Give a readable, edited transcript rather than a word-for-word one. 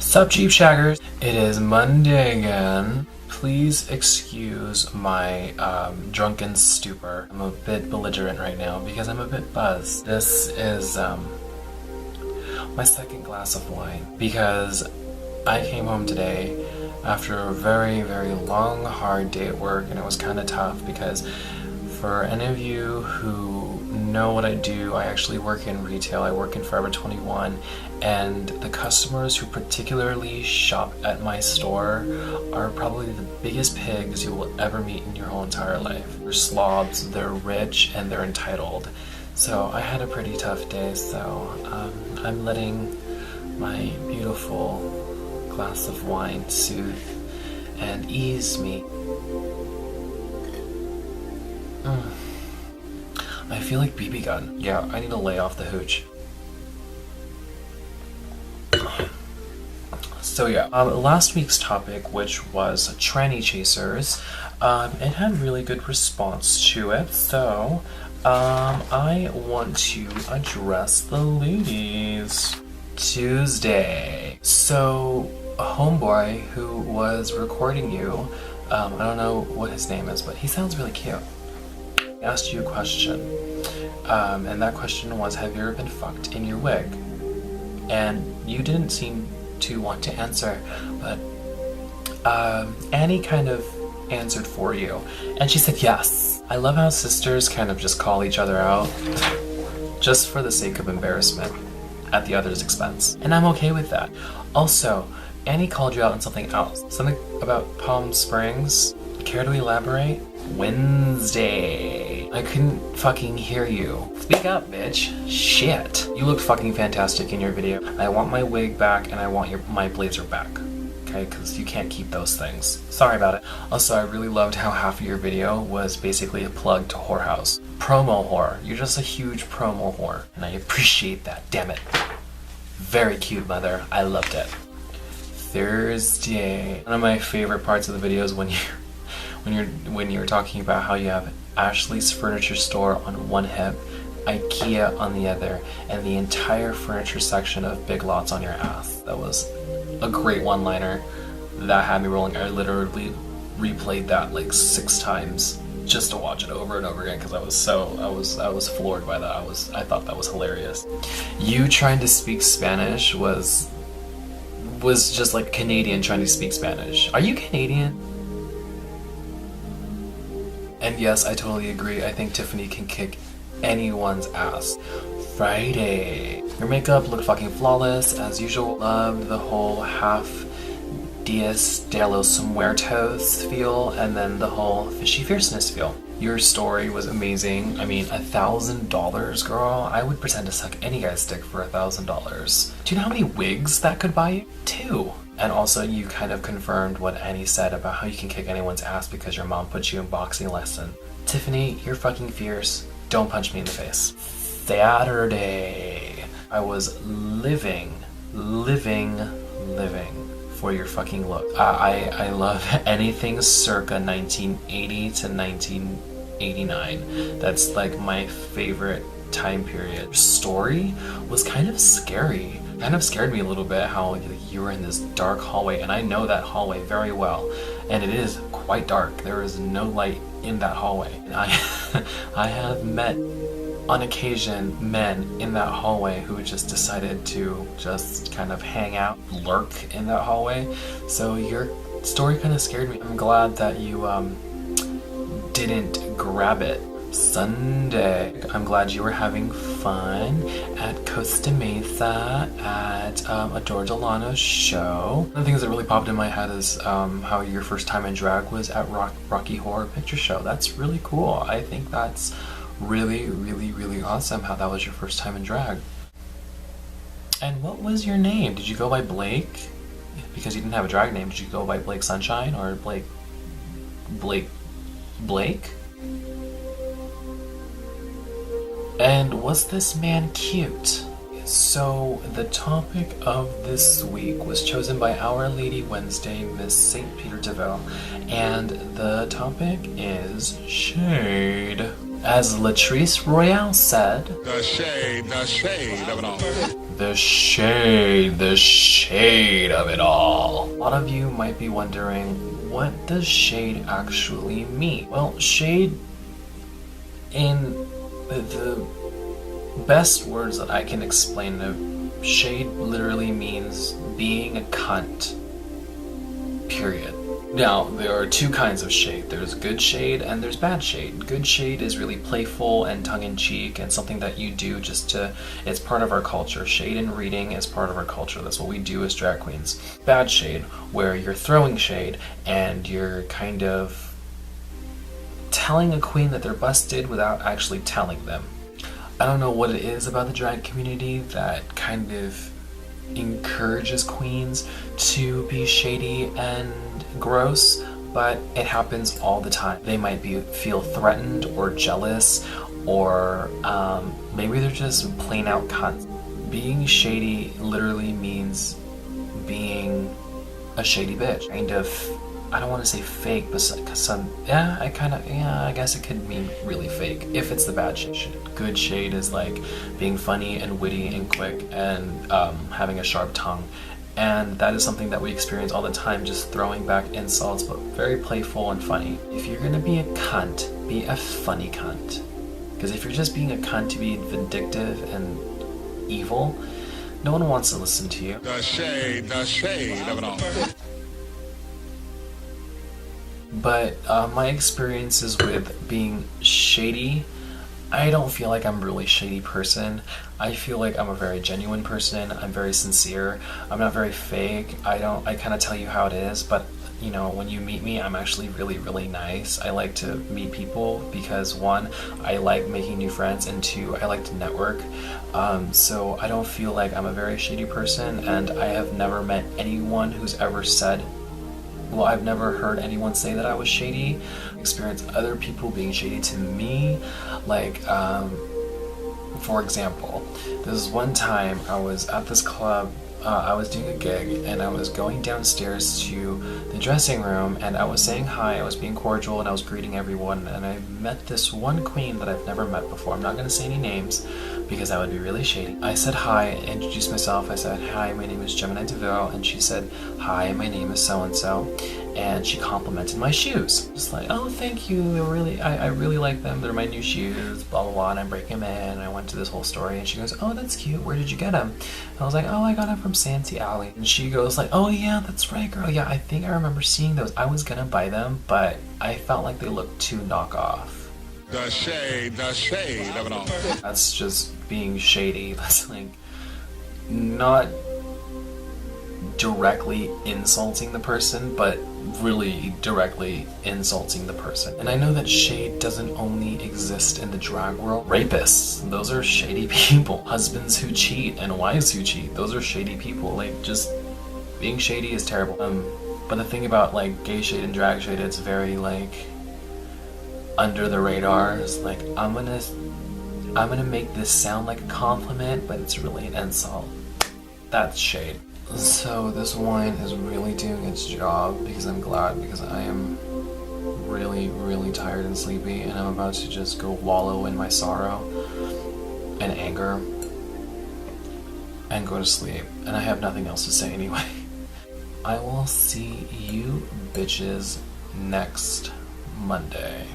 Sup, cheap shaggers? It is Monday again. Please excuse my drunken stupor. I'm a bit belligerent right now because I'm a bit buzzed. This is my second glass of wine because I came home today after a very, very long, hard day at work, and it was kind of tough because for any of you who know what I do, I actually work in retail. I work in Forever 21, and the customers who particularly shop at my store are probably the biggest pigs you will ever meet in your whole entire life. They're slobs, they're rich, and they're entitled. So I had a pretty tough day, so I'm letting my beautiful glass of wine soothe and ease me. I feel like BB gun. Yeah, I need to lay off the hooch. So yeah, last week's topic, which was tranny chasers, it had really good response to it, so I want to address the ladies. Tuesday. So a homeboy who was recording you, I don't know what his name is, but he sounds really cute. He asked you a question, and that question was, have you ever been fucked in your wig? And you didn't seem to want to answer, but Annie kind of answered for you, and she said yes. I love how sisters kind of just call each other out just for the sake of embarrassment at the other's expense, and I'm okay with that. Also, Annie called you out on something else, something about Palm Springs. Care to elaborate? Wednesday. I couldn't fucking hear you. Speak up, bitch. Shit. You look fucking fantastic in your video. I want my wig back and I want my blazer back. Okay, because you can't keep those things. Sorry about it. Also, I really loved how half of your video was basically a plug to Whorehouse. Promo whore. You're just a huge promo whore. And I appreciate that, damn it. Very cute, mother. I loved it. Thursday. One of my favorite parts of the video is when you're talking about how you have Ashley's furniture store on one hip, IKEA on the other, and the entire furniture section of Big Lots on your ass. That was a great one-liner. That had me rolling. I literally replayed that like 6 times just to watch it over and over again because I was floored by that. I thought that was hilarious. You trying to speak Spanish was just like Canadian trying to speak Spanish. Are you Canadian? And yes, I totally agree. I think Tiffany can kick anyone's ass. Friday. Your makeup looked fucking flawless as usual. Loved the whole half Dias de los Muertos feel and then the whole fishy fierceness feel. Your story was amazing. I mean, $1,000, girl. I would pretend to suck any guy's dick for $1,000. Do you know how many wigs that could buy you? 2. And also, you kind of confirmed what Annie said about how you can kick anyone's ass because your mom put you in boxing lesson. Tiffany, you're fucking fierce. Don't punch me in the face. Saturday. I was living for your fucking look. I love anything circa 1980 to 1989. That's like my favorite time period. Your story was kind of scary. Kind of scared me a little bit how you were in this dark hallway, and I know that hallway very well, and it is quite dark. There is no light in that hallway. And I have met on occasion men in that hallway who just decided to just kind of hang out, lurk in that hallway. So your story kind of scared me. I'm glad that you didn't grab it. Sunday. I'm glad you were having fun at Costa Mesa at Adore Delano's show. One of the things that really popped in my head is how your first time in drag was at Rocky Horror Picture Show. That's really cool. I think that's really, really, really awesome how that was your first time in drag. And what was your name? Did you go by Blake? Because you didn't have a drag name. Did you go by Blake Sunshine or Blake? And was this man cute? So the topic of this week was chosen by Our Lady Wednesday, Miss St. Peter DeVille, and the topic is shade. As Latrice Royale said, the shade of it all. the shade of it all. A lot of you might be wondering, what does shade actually mean? Well, shade, in the best words that I can explain it, shade literally means being a cunt. Period. Now, there are two kinds of shade. There's good shade and there's bad shade. Good shade is really playful and tongue-in-cheek and something that you do just to, it's part of our culture. Shade and reading is part of our culture. That's what we do as drag queens. Bad shade, where you're throwing shade and you're kind of telling a queen that they're busted without actually telling them. I don't know what it is about the drag community that kind of encourages queens to be shady and gross, but it happens all the time. They might feel threatened or jealous, or maybe they're just plain out cunts. Being shady literally means being a shady bitch. Kind of, I don't want to say fake, but I guess it could mean really fake if it's the bad shade. Good shade is like being funny and witty and quick and having a sharp tongue. And that is something that we experience all the time, just throwing back insults, but very playful and funny. If you're gonna be a cunt, be a funny cunt. Because if you're just being a cunt to be vindictive and evil, no one wants to listen to you. The shade of it all. But my experiences with being shady, I don't feel like I'm a really shady person. I feel like I'm a very genuine person. I'm very sincere. I'm not very fake. I kind of tell you how it is, but you know, when you meet me, I'm actually really, really nice. I like to meet people because one, I like making new friends, and two, I like to network. So I don't feel like I'm a very shady person, and I have never met anyone who's ever said, well, I've never heard anyone say that I was shady. I experienced other people being shady to me. Like, for example, this one time I was at this club, I was doing a gig, and I was going downstairs to the dressing room, and I was saying hi, I was being cordial, and I was greeting everyone, and I met this one queen that I've never met before. I'm not going to say any names, because that would be really shady. I said hi, introduced myself. I said, hi, my name is Gemini DeVille, and she said, hi, my name is so-and-so, and she complimented my shoes. Just like, oh, thank you, I really like them, they're my new shoes, blah, blah, blah, and I break them in, and I went to this whole story, and she goes, oh, that's cute, where did you get them? And I was like, oh, I got them from Santee Alley. And she goes like, oh yeah, that's right, girl, yeah, I think I remember seeing those. I was gonna buy them, but I felt like they looked too knockoff. The shade of it all. That's just being shady. That's like not directly insulting the person, but really directly insulting the person. And I know that shade doesn't only exist in the drag world. Rapists, those are shady people. Husbands who cheat and wives who cheat, those are shady people. Like, just being shady is terrible. But the thing about like gay shade and drag shade, it's very like under the radar. It's like, I'm gonna make this sound like a compliment, but it's really an insult. That's shade. So this wine is really doing its job, because I'm glad, because I am really, really tired and sleepy, and I'm about to just go wallow in my sorrow and anger and go to sleep. And I have nothing else to say anyway. I will see you bitches next Monday.